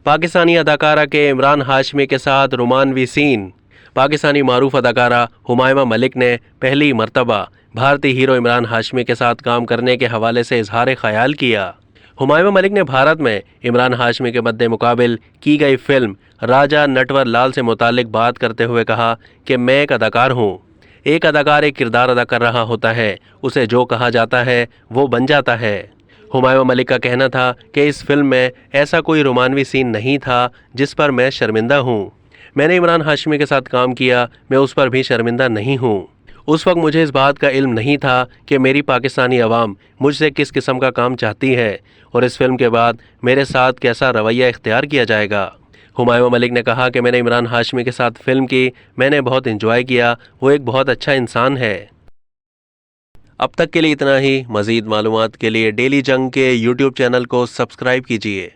पाकिस्तानी अदाकारा के इमरान हाशमी के साथ रोमानवी सीन। पाकिस्तानी मारूफ अदाकारा हुमायमा मलिक ने पहली मर्तबा भारतीय हीरो इमरान हाशमी के साथ काम करने के हवाले से इजहार ख्याल किया। हुमायमा मलिक ने भारत में इमरान हाशमी के मद्दे मुकाबिल की गई फिल्म राजा नटवर लाल से मुतालिक बात करते हुए कहा कि मैं एक अदाकार हूँ। एक अदाकार एक किरदार अदा कर रहा होता है, उसे जो कहा जाता है वो बन जाता है। हुमायूं मलिक का कहना था कि इस फिल्म में ऐसा कोई रोमानवी सीन नहीं था जिस पर मैं शर्मिंदा हूँ। मैंने इमरान हाशमी के साथ काम किया, मैं उस पर भी शर्मिंदा नहीं हूँ। उस वक्त मुझे इस बात का इल्म नहीं था कि मेरी पाकिस्तानी अवाम मुझसे किस किस्म का काम चाहती है और इस फिल्म के बाद मेरे साथ कैसा रवैया इख्तियार किया जाएगा। हुमायूं मलिक ने कहा कि मैंने इमरान हाशमी के साथ फिल्म की, मैंने बहुत इंजॉय किया, वो एक बहुत अच्छा इंसान है। अब तक के लिए इतना ही। मज़ीद मालूमात के लिए डेली जंग के यूट्यूब चैनल को सब्सक्राइब कीजिए।